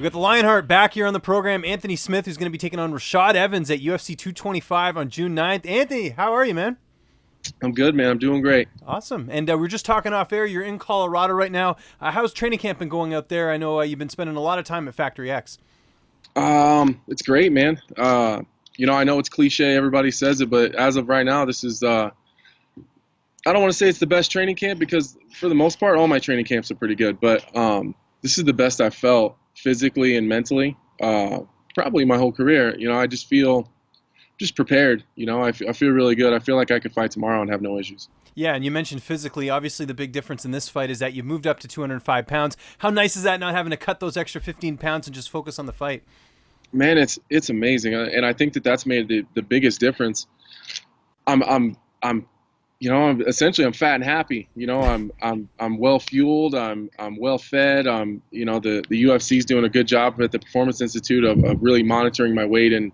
We got the Lionheart back here on the program. Anthony Smith, who's going to be taking on Rashad Evans at UFC 225 on June 9th. Anthony, how are you, man? I'm good, man. I'm doing great. Awesome. And we were just talking off air. You're in Colorado right now. How's training camp been going out there? I know you've been spending a lot of time at Factory X. It's great, man. I know it's cliche. Everybody says it, but as of right now, this is. I don't want to say it's the best training camp because for the most part, all my training camps are pretty good. But this is the best I've felt physically and mentally, probably my whole career. I just feel just prepared. I feel really good. I feel like I could fight tomorrow and have no issues. Yeah, and you mentioned physically. Obviously, the big difference in this fight is that you moved up to 205 pounds. How nice is that, not having to cut those extra 15 pounds and just focus on the fight? Man, it's amazing, and I think that's made the biggest difference. I'm essentially I'm fat and happy. I'm well fueled. I'm well fed. The UFC's doing a good job at the Performance Institute of really monitoring my weight, and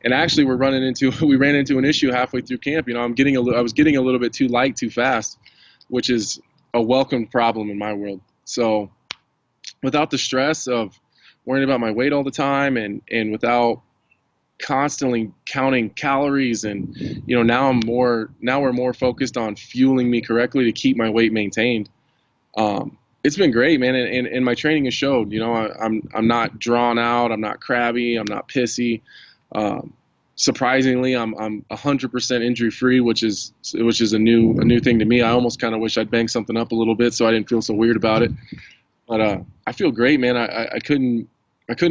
actually we ran into an issue halfway through camp. I was getting a little bit too light too fast, which is a welcome problem in my world. So without the stress of worrying about my weight all the time and without constantly counting calories and now we're more focused on fueling me correctly to keep my weight maintained. It's been great, man, and my training has showed. I'm not drawn out, I'm not crabby, I'm not pissy. Surprisingly, I'm 100% injury free, which is a new thing to me. I almost kind of wish I'd banged something up a little bit so I didn't feel so weird about it. But I feel great, man. I couldn't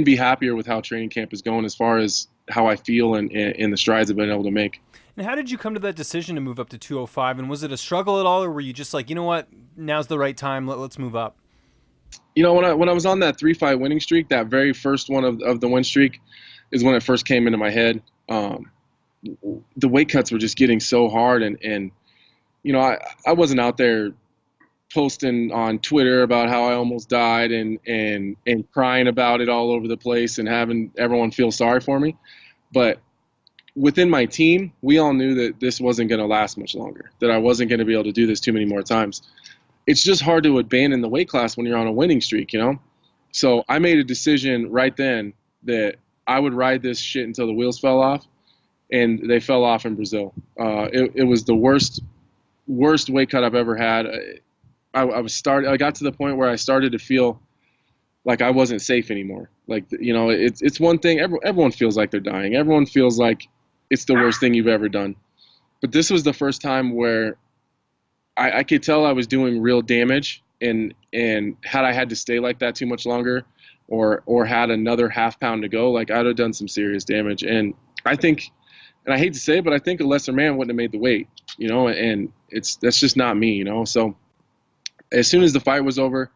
be happier with how training camp is going as far as how I feel and the strides I've been able to make. And how did you come to that decision to move up to 205? And was it a struggle at all, or were you just like, you know what, now's the right time, let's move up? When I was on that 3-fight winning streak, that very first one of the win streak is when it first came into my head. The weight cuts were just getting so hard, and I wasn't out there posting on Twitter about how I almost died and crying about it all over the place and having everyone feel sorry for me. But within my team, we all knew that this wasn't going to last much longer, that I wasn't going to be able to do this too many more times. It's just hard to abandon the weight class when you're on a winning streak, So I made a decision right then that I would ride this shit until the wheels fell off, and they fell off in Brazil. It was the worst weight cut I've ever had. I got to the point where I started to feel like I wasn't safe anymore. Like, it's one thing. Everyone feels like they're dying. Everyone feels like it's the worst thing you've ever done. But this was the first time where I could tell I was doing real damage. And had I had to stay like that too much longer, or had another half pound to go, like I'd have done some serious damage. And I think, and I hate to say it, but I think a lesser man wouldn't have made the weight. And that's just not me. So as soon as the fight was over,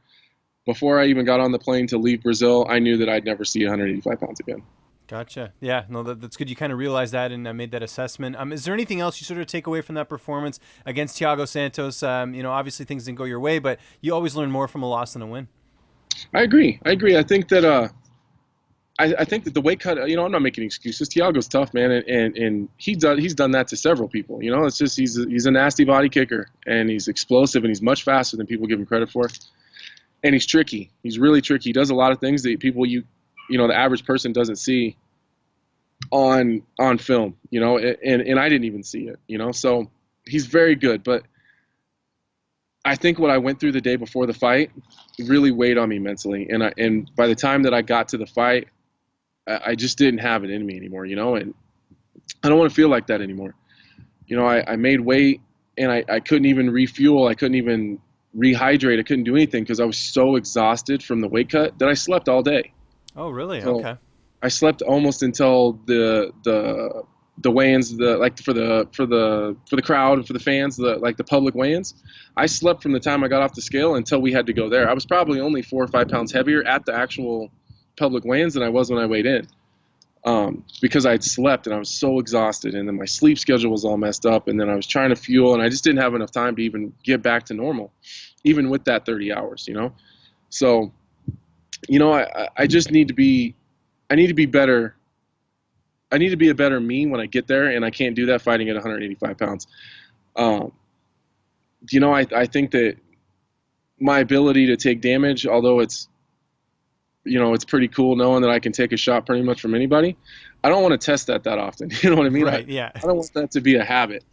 before I even got on the plane to leave Brazil, I knew that I'd never see 185 pounds again. Gotcha. Yeah, no, that's good. You kind of realized that and made that assessment. Is there anything else you sort of take away from that performance against Thiago Santos? Obviously things didn't go your way, but you always learn more from a loss than a win. I agree. I think that I think that the weight cut. I'm not making excuses. Thiago's tough, man, and he's done that to several people. It's just he's a nasty body kicker, and he's explosive, and he's much faster than people give him credit for. And he's tricky. He's really tricky. He does a lot of things that people the average person doesn't see on film. And I didn't even see it. So he's very good, but I think what I went through the day before the fight really weighed on me mentally. And by the time that I got to the fight, I just didn't have it in me anymore, and I don't want to feel like that anymore. I made weight, and I couldn't even refuel. I couldn't even rehydrate. I couldn't do anything because I was so exhausted from the weight cut that I slept all day. Oh, really? So okay. I slept almost until the weigh-ins, for the crowd and for the fans, the public weigh-ins. I slept from the time I got off the scale until we had to go there. I was probably only 4 or 5 pounds heavier at the actual public weigh-ins than I was when I weighed in, because I had slept and I was so exhausted, and then my sleep schedule was all messed up, and then I was trying to fuel, and I just didn't have enough time to even get back to normal, even with that 30 hours. So I just need to be better. I need to be a better me when I get there, and I can't do that fighting at 185 pounds. I think that my ability to take damage, although it's it's pretty cool knowing that I can take a shot pretty much from anybody. I don't want to test that often. You know what I mean? Right. Yeah. I don't want that to be a habit.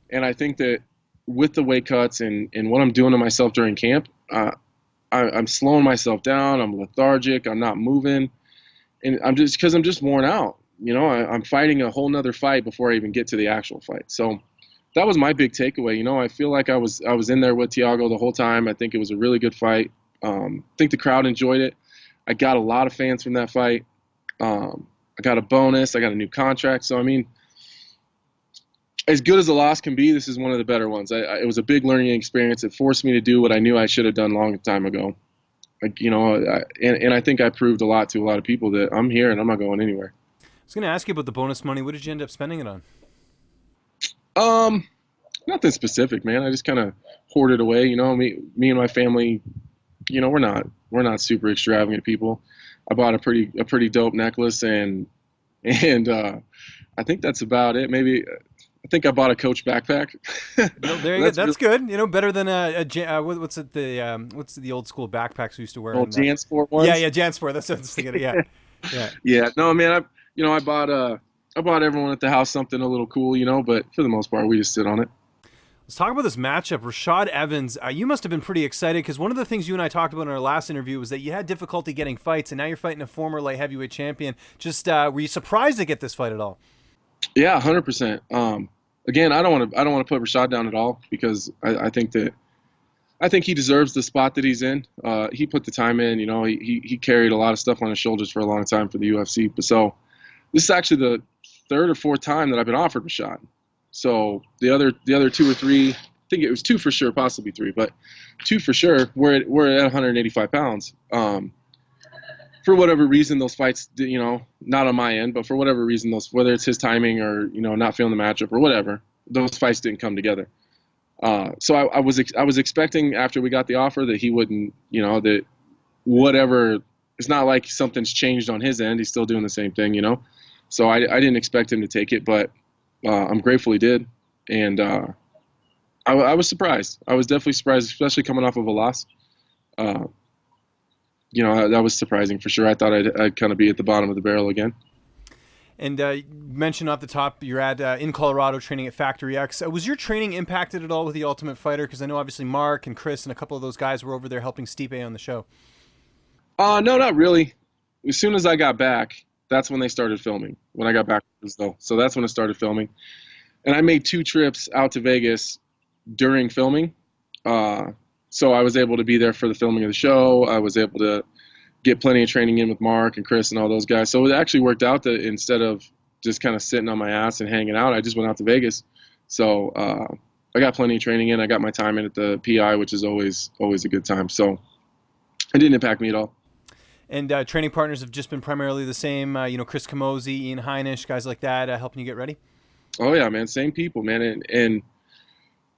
And I think that with the weight cuts and what I'm doing to myself during camp, I'm slowing myself down. I'm lethargic. I'm not moving. And I'm just worn out. I'm fighting a whole nother fight before I even get to the actual fight. So that was my big takeaway. I feel like I was in there with Thiago the whole time. I think it was a really good fight. I think the crowd enjoyed it. I got a lot of fans from that fight. I got a bonus. I got a new contract. So, I mean, as good as a loss can be, this is one of the better ones. It was a big learning experience. It forced me to do what I knew I should have done a long time ago. And I think I proved a lot to a lot of people that I'm here and I'm not going anywhere. I was going to ask you about the bonus money. What did you end up spending it on? Nothing specific, man. I just kind of hoarded away. Me and my family, we're not super extravagant people. I bought a pretty dope necklace and I think that's about it. Maybe I think I bought a Coach backpack. No, there you go. That's good. Better than what's the old school backpacks we used to wear? Old JanSport ones. Yeah, JanSport. That's what I was thinking. Yeah, yeah. Yeah. No, man. I bought everyone at the house something a little cool, but for the most part, we just sit on it. Let's talk about this matchup. Rashad Evans, you must have been pretty excited because one of the things you and I talked about in our last interview was that you had difficulty getting fights, and now you're fighting a former light heavyweight champion. Just were you surprised to get this fight at all? Yeah, 100%. Again, I don't want to put Rashad down at all because I think he deserves the spot that he's in. He put the time in. He carried a lot of stuff on his shoulders for a long time for the UFC. But so this is actually the third or fourth time that I've been offered Rashad. So the other 2 or 3, I think it was 2 for sure, possibly 3, but 2 for sure. We're at 185 pounds. For whatever reason, those fights, not on my end, but for whatever reason, whether it's his timing or not feeling the matchup or whatever, those fights didn't come together. So I was expecting after we got the offer that he wouldn't, that whatever. It's not like something's changed on his end. He's still doing the same thing, So I didn't expect him to take it, but I'm grateful he did, and I was surprised. I was definitely surprised, especially coming off of a loss. That was surprising for sure. I thought I'd kind of be at the bottom of the barrel again. And you mentioned off the top you're at in Colorado training at Factory X. Was your training impacted at all with The Ultimate Fighter? Because I know obviously Mark and Chris and a couple of those guys were over there helping Stipe on the show. No, not really. As soon as I got back, that's when they started filming. When I got back from Brazil, so that's when it started filming. And I made 2 trips out to Vegas during filming. So I was able to be there for the filming of the show. I was able to get plenty of training in with Mark and Chris and all those guys. So it actually worked out that instead of just kind of sitting on my ass and hanging out, I just went out to Vegas. So I got plenty of training in. I got my time in at the PI, which is always a good time. So it didn't impact me at all. And training partners have just been primarily the same, Chris Camozzi, Ian Heinisch, guys like that, helping you get ready? Oh, yeah, man. Same people, man. And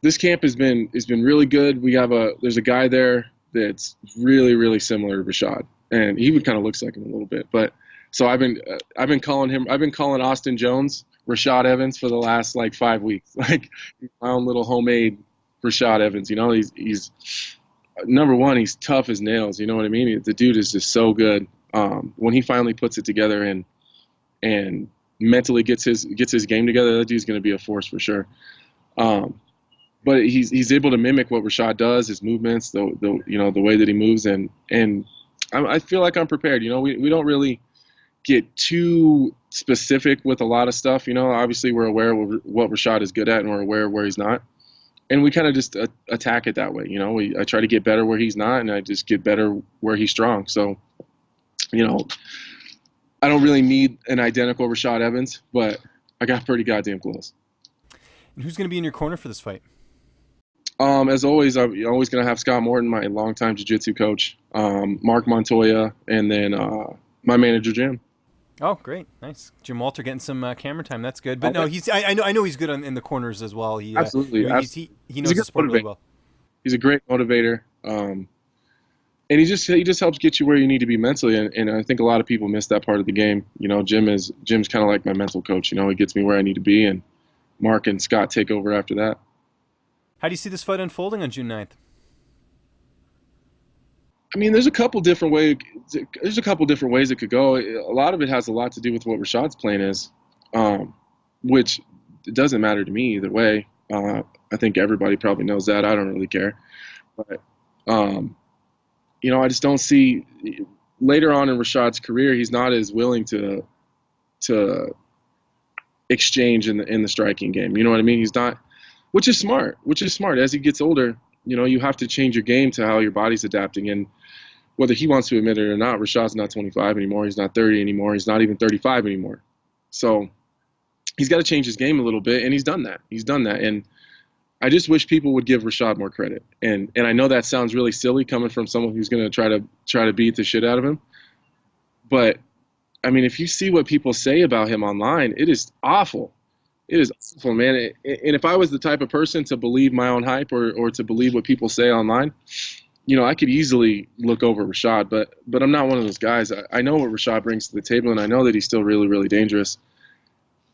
this camp has been really good. There's a guy there that's really, really similar to Rashad. And he even kind of looks like him a little bit. But so I've been calling Austin Jones Rashad Evans for the last 5 weeks. My own little homemade Rashad Evans. He's number one, he's tough as nails. You know what I mean? The dude is just so good. When he finally puts it together and mentally gets his game together, that dude's going to be a force for sure. But he's able to mimic what Rashad does, his movements, the way that he moves, and I feel like I'm prepared. We don't really get too specific with a lot of stuff. Obviously we're aware of what Rashad is good at, and we're aware of where he's not. And we kind of just attack it that way. I try to get better where he's not, and I just get better where he's strong. So, I don't really need an identical Rashad Evans, but I got pretty goddamn close. And who's going to be in your corner for this fight? As always, I'm always going to have Scott Morton, my longtime jiu-jitsu coach, Mark Montoya, and then my manager, Jim. Oh, great. Nice. Jim Walter getting some camera time. That's good. But no, I know he's good in the corners as well. Absolutely. He knows the sport really well. He's a great motivator. And he just helps get you where you need to be mentally. And I think a lot of people miss that part of the game. Jim's kind of like my mental coach. He gets me where I need to be, and Mark and Scott take over after that. How do you see this fight unfolding on June 9th? I mean, there's a couple different there's a couple different ways it could go. A lot of it has a lot to do with what Rashad's plan is, which it doesn't matter to me either way. I think everybody probably knows that. I don't really care. But, I just don't see later on in Rashad's career, he's not as willing to exchange in the striking game. You know what I mean? He's not, which is smart. Which is smart. As he gets older, you have to change your game to how your body's adapting. And whether he wants to admit it or not, Rashad's not 25 anymore. He's not 30 anymore. He's not even 35 anymore. So he's got to change his game a little bit, and he's done that. He's done that. And I just wish people would give Rashad more credit. And I know that sounds really silly coming from someone who's going to try to beat the shit out of him. But I mean, if you see what people say about him online, it is awful. It is awful, man. And if I was the type of person to believe my own hype or to believe what people say online, I could easily look over Rashad, but I'm not one of those guys. I know what Rashad brings to the table, and I know that he's still really, really dangerous.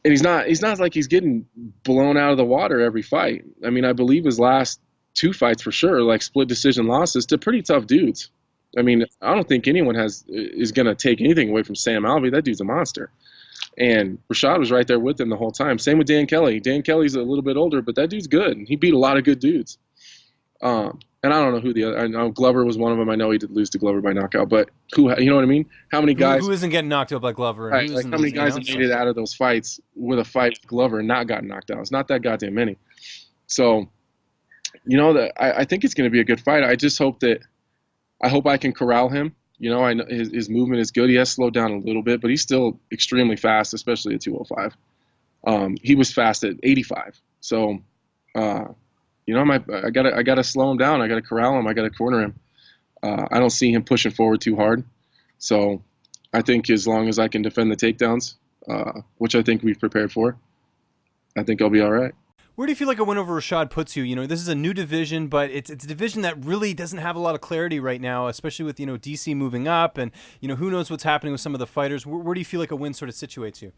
And he's not like he's getting blown out of the water every fight. I mean, I believe his last 2 fights for sure, like split decision losses to pretty tough dudes. I mean, I don't think anyone is going to take anything away from Sam Alvey. That dude's a monster. And Rashad was right there with him the whole time. Same with Dan Kelly. Dan Kelly's a little bit older, but that dude's good. And he beat a lot of good dudes. And I don't know who the other. I know Glover was one of them. I know he did lose to Glover by knockout, but you know what I mean? How many guys? Who isn't getting knocked out by Glover? Right, like how many guys have made it out of those fights with a fight with Glover and not gotten knocked out? It's not that goddamn many. So, that I think it's going to be a good fight. I just hope I can corral him. I know his movement is good. He has slowed down a little bit, but he's still extremely fast, especially at 205. He was fast at 85. So, I gotta slow him down. I gotta corral him. I gotta corner him. I don't see him pushing forward too hard. So, I think as long as I can defend the takedowns, which I think we've prepared for, I think I'll be all right. Where do you feel like a win over Rashad puts you? This is a new division, but it's a division that really doesn't have a lot of clarity right now, especially with, DC moving up and, who knows what's happening with some of the fighters. Where do you feel like a win sort of situates you?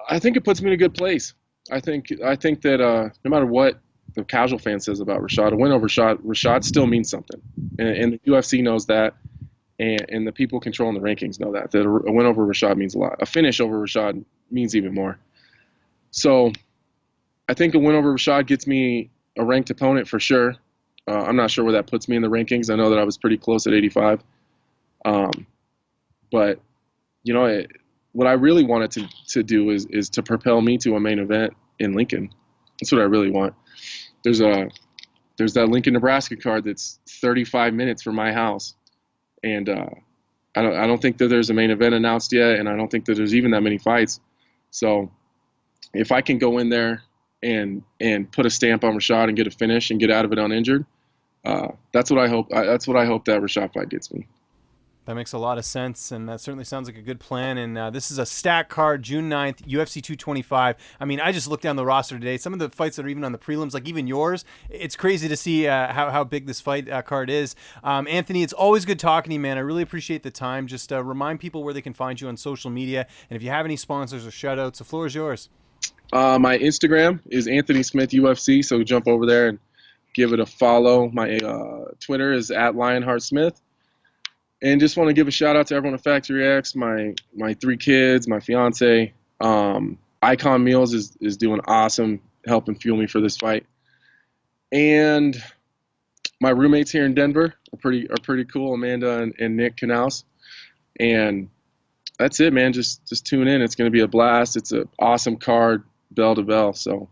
I think it puts me in a good place. I think that no matter what the casual fan says about Rashad, a win over Rashad still means something. And the UFC knows that, and the people controlling the rankings know that a win over Rashad means a lot. A finish over Rashad means even more. So I think a win over Rashad gets me a ranked opponent for sure. I'm not sure where that puts me in the rankings. I know that I was pretty close at 85. But, what I really wanted to do is to propel me to a main event in Lincoln. That's what I really want. There's that Lincoln, Nebraska card that's 35 minutes from my house. And I don't think that there's a main event announced yet, and I don't think that there's even that many fights. So if I can go in there and put a stamp on Rashad and get a finish and get out of it uninjured, that's what I hope. That's what I hope that Rashad fight gets me. That makes a lot of sense, and that certainly sounds like a good plan. And this is a stack card, June 9th, UFC 225. I mean, I just looked down the roster today. Some of the fights that are even on the prelims, like even yours, it's crazy to see how big this fight card is. Anthony, it's always good talking to you, man. I really appreciate the time. Just remind people where they can find you on social media. And if you have any sponsors or shout-outs, the floor is yours. My Instagram is Anthony Smith UFC, so jump over there and give it a follow. My Twitter is @LionheartSmith. And just want to give a shout out to everyone at Factory X, my 3 kids, my fiance. Icon Meals is doing awesome, helping fuel me for this fight. And my roommates here in Denver are pretty cool, Amanda and Nick Knaus. And that's it, man. Just tune in. It's going to be a blast. It's an awesome card, bell to bell. So